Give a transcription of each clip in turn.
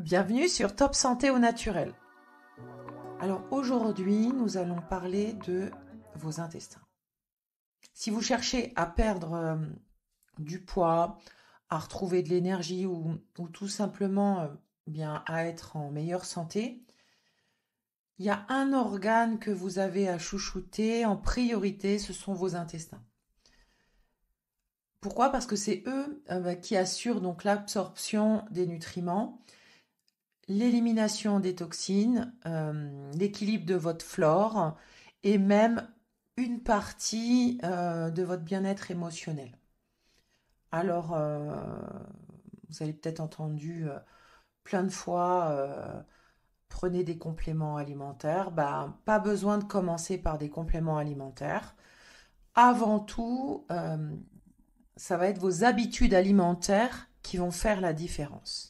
Bienvenue sur Top Santé au naturel. Alors aujourd'hui, nous allons parler de vos intestins. Si vous cherchez à perdre du poids, à retrouver de l'énergie ou tout simplement bien à être en meilleure santé, il y a un organe que vous avez à chouchouter en priorité, ce sont vos intestins. Pourquoi? Parce que c'est eux qui assurent donc l'absorption des nutriments, l'élimination des toxines, l'équilibre de votre flore et même une partie de votre bien-être émotionnel. Alors, vous avez peut-être entendu plein de fois, prenez des compléments alimentaires. Ben, pas besoin de commencer par des compléments alimentaires. Avant tout, ça va être vos habitudes alimentaires qui vont faire la différence.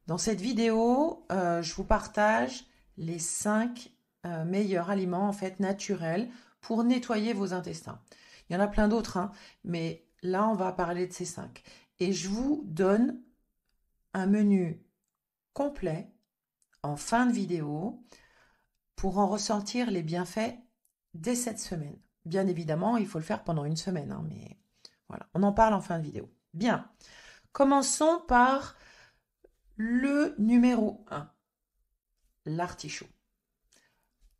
Dans cette vidéo, je vous partage les 5 meilleurs aliments en fait naturels pour nettoyer vos intestins. Il y en a plein d'autres, hein, mais là, on va parler de ces 5. Et je vous donne un menu complet en fin de vidéo pour en ressentir les bienfaits dès cette semaine. Bien évidemment, il faut le faire pendant une semaine, hein, mais voilà, on en parle en fin de vidéo. Bien, commençons par le numéro 1, l'artichaut.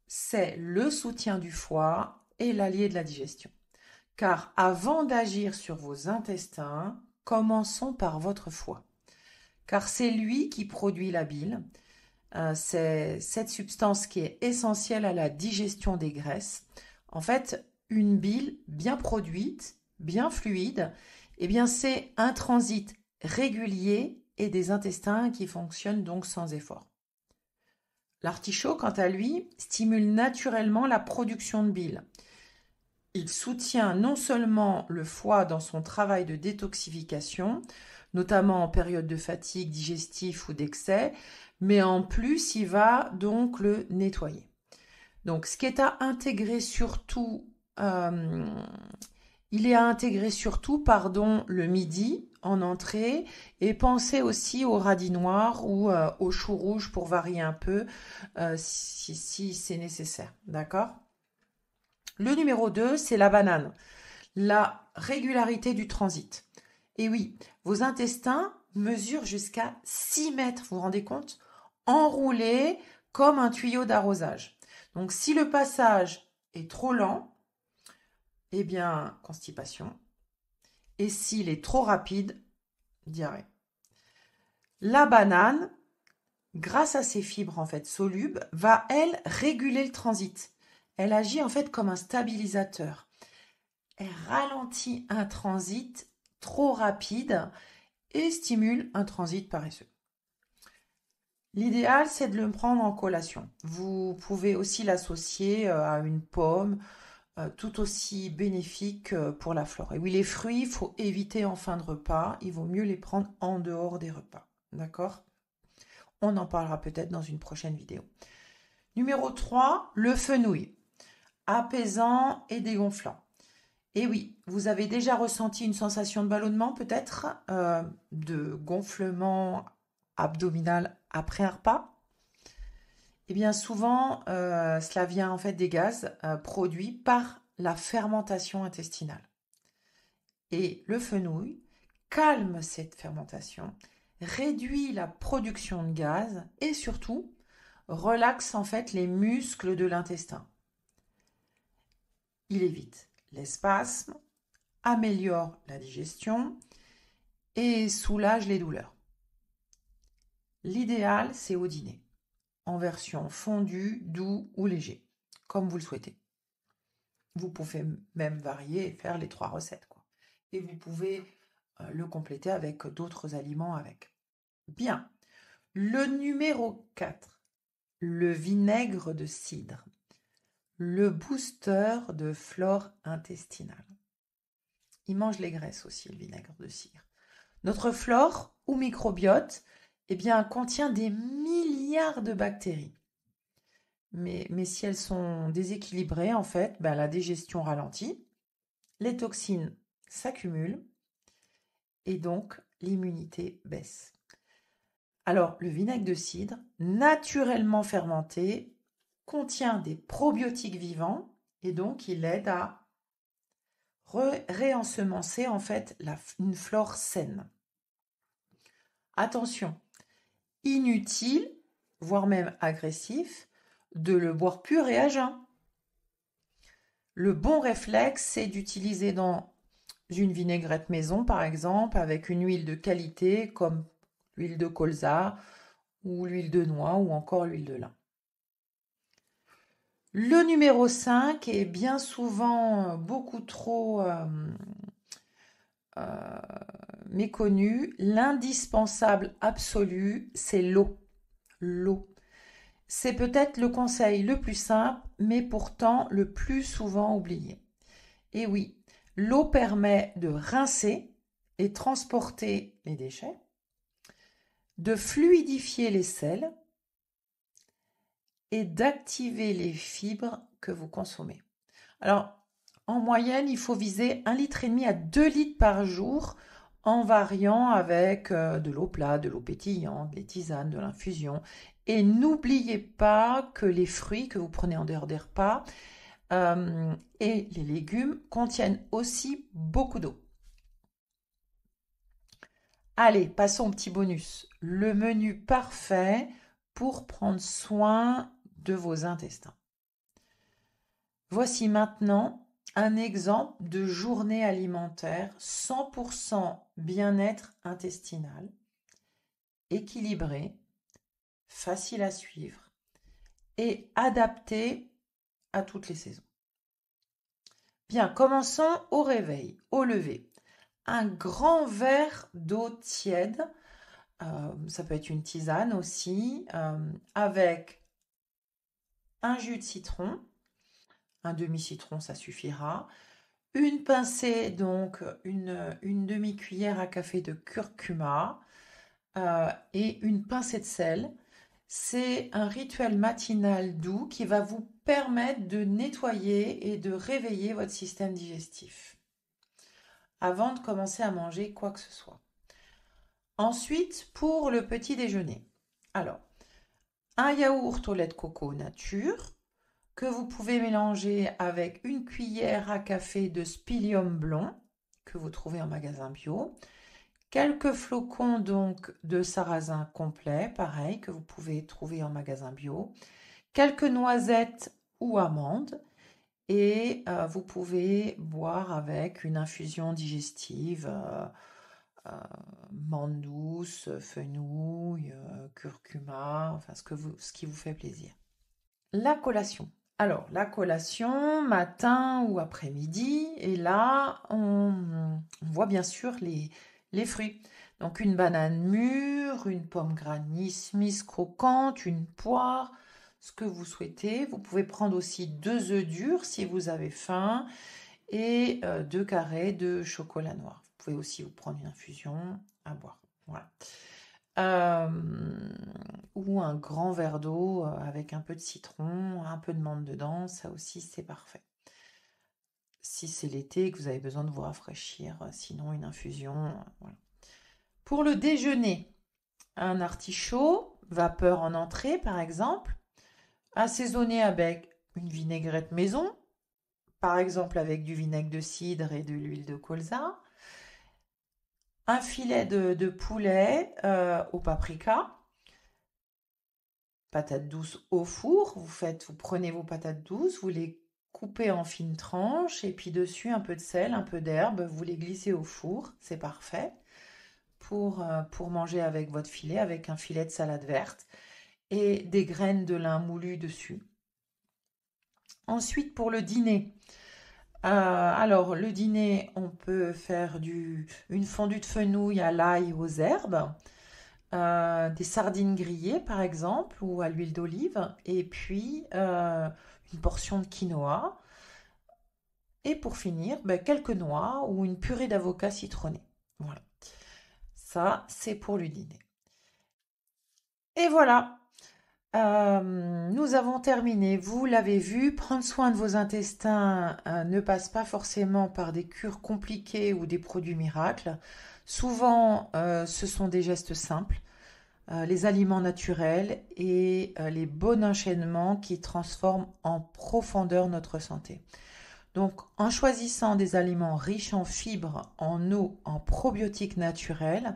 C'est le soutien du foie et l'allié de la digestion. Car avant d'agir sur vos intestins, commençons par votre foie. Car c'est lui qui produit la bile. C'est cette substance qui est essentielle à la digestion des graisses. En fait, une bile bien produite, bien fluide, eh bien c'est un transit régulier et des intestins qui fonctionnent donc sans effort. L'artichaut, quant à lui, stimule naturellement la production de bile. Il soutient non seulement le foie dans son travail de détoxification, notamment en période de fatigue digestive ou d'excès, mais en plus, il va donc le nettoyer. Donc, ce qui est à intégrer surtout, il est à intégrer surtout, le midi en entrée, et pensez aussi au radis noir ou au chou rouge pour varier un peu si c'est nécessaire. D'accord? Le numéro 2, c'est la banane. La régularité du transit. Et oui, vos intestins mesurent jusqu'à 6 mètres, vous vous rendez compte? Enroulés comme un tuyau d'arrosage. Donc si le passage est trop lent, eh bien, constipation. Et s'il est trop rapide, diarrhée. La banane, grâce à ses fibres en fait solubles, va elle réguler le transit. Elle agit en fait comme un stabilisateur. Elle ralentit un transit trop rapide et stimule un transit paresseux. L'idéal, c'est de le prendre en collation. Vous pouvez aussi l'associer à une pomme, tout aussi bénéfique pour la flore. Et oui, les fruits, il faut éviter en fin de repas. Il vaut mieux les prendre en dehors des repas. D'accord? On en parlera peut-être dans une prochaine vidéo. Numéro 3, le fenouil. Apaisant et dégonflant. Et oui, vous avez déjà ressenti une sensation de ballonnement peut-être, de gonflement abdominal après un repas? Eh bien souvent, cela vient en fait des gaz produits par la fermentation intestinale. Et le fenouil calme cette fermentation, réduit la production de gaz et surtout relaxe en fait les muscles de l'intestin. Il évite les spasmes, améliore la digestion et soulage les douleurs. L'idéal, c'est au dîner, en version fondue, doux ou léger, comme vous le souhaitez. Vous pouvez même varier et faire les 3 recettes, quoi. Et vous pouvez le compléter avec d'autres aliments avec. Bien. Le numéro 4, le vinaigre de cidre, le booster de flore intestinale. Il mange les graisses aussi, le vinaigre de cidre. Notre flore ou microbiote, eh bien, contient des milliards de bactéries. Mais si elles sont déséquilibrées, en fait, ben, la digestion ralentit, les toxines s'accumulent et donc l'immunité baisse. Alors, le vinaigre de cidre, naturellement fermenté, contient des probiotiques vivants et donc il aide à réensemencer en fait une flore saine. Attention, inutile, voire même agressif, de le boire pur et à jeun. Le bon réflexe, c'est d'utiliser dans une vinaigrette maison, par exemple, avec une huile de qualité comme l'huile de colza ou l'huile de noix ou encore l'huile de lin. Le numéro 5 est bien souvent beaucoup trop méconnu. L'indispensable absolu, c'est l'eau. L'eau. C'est peut-être le conseil le plus simple, mais pourtant le plus souvent oublié. Et oui, l'eau permet de rincer et transporter les déchets, de fluidifier les sels et d'activer les fibres que vous consommez. Alors, en moyenne, il faut viser 1,5 litre à 2 litres par jour en variant avec de l'eau plate, de l'eau pétillante, des tisanes, de l'infusion. Et n'oubliez pas que les fruits que vous prenez en dehors des repas et les légumes contiennent aussi beaucoup d'eau. Allez, passons au petit bonus. Le menu parfait pour prendre soin de vos intestins. Voici maintenant un exemple de journée alimentaire 100% bien-être intestinal, équilibré, facile à suivre et adapté à toutes les saisons. Bien, commençons au réveil, au lever. Un grand verre d'eau tiède, ça peut être une tisane aussi, avec un jus de citron, un demi-citron, ça suffira. Une pincée, donc une demi-cuillère à café de curcuma et une pincée de sel. C'est un rituel matinal doux qui va vous permettre de nettoyer et de réveiller votre système digestif avant de commencer à manger quoi que ce soit. Ensuite, pour le petit déjeuner. Alors, un yaourt au lait de coco nature que vous pouvez mélanger avec une cuillère à café de spilium blond que vous trouvez en magasin bio. Quelques flocons donc de sarrasin complet, pareil, que vous pouvez trouver en magasin bio. Quelques noisettes ou amandes. Et vous pouvez boire avec une infusion digestive, menthe douce, fenouil, curcuma, enfin ce qui vous fait plaisir. La collation. Alors, la collation, matin ou après-midi, et là, on voit bien sûr les fruits. Donc, une banane mûre, une pomme Granny Smith croquante, une poire, ce que vous souhaitez. Vous pouvez prendre aussi 2 œufs durs si vous avez faim et 2 carrés de chocolat noir. Vous pouvez aussi vous prendre une infusion à boire. Voilà. Ou un grand verre d'eau avec un peu de citron, un peu de menthe dedans, ça aussi c'est parfait. Si c'est l'été et que vous avez besoin de vous rafraîchir, sinon une infusion, voilà. Pour le déjeuner, un artichaut, vapeur en entrée par exemple, assaisonné avec une vinaigrette maison, par exemple avec du vinaigre de cidre et de l'huile de colza, un filet de poulet au paprika, patates douces au four. Vous prenez vos patates douces, vous les coupez en fines tranches et puis dessus un peu de sel, un peu d'herbe, vous les glissez au four, c'est parfait pour manger avec votre filet, avec un filet de salade verte et des graines de lin moulues dessus. Ensuite, pour le dîner, alors le dîner, on peut faire une fondue de fenouil à l'ail aux herbes, des sardines grillées par exemple ou à l'huile d'olive et puis une portion de quinoa et pour finir quelques noix ou une purée d'avocat citronné. Voilà, ça c'est pour le dîner. Et voilà, nous avons terminé. Vous l'avez vu, prendre soin de vos intestins ne passe pas forcément par des cures compliquées ou des produits miracles. Souvent, ce sont des gestes simples. les aliments naturels et les bons enchaînements qui transforment en profondeur notre santé. Donc, en choisissant des aliments riches en fibres, en eau, en probiotiques naturels,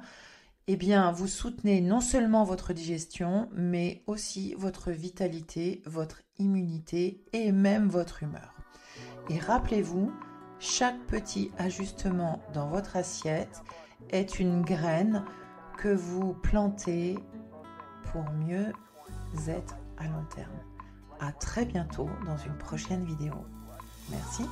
eh bien, vous soutenez non seulement votre digestion, mais aussi votre vitalité, votre immunité et même votre humeur. Et rappelez-vous, chaque petit ajustement dans votre assiette est une graine que vous plantez pour mieux être à long terme. À très bientôt dans une prochaine vidéo. Merci.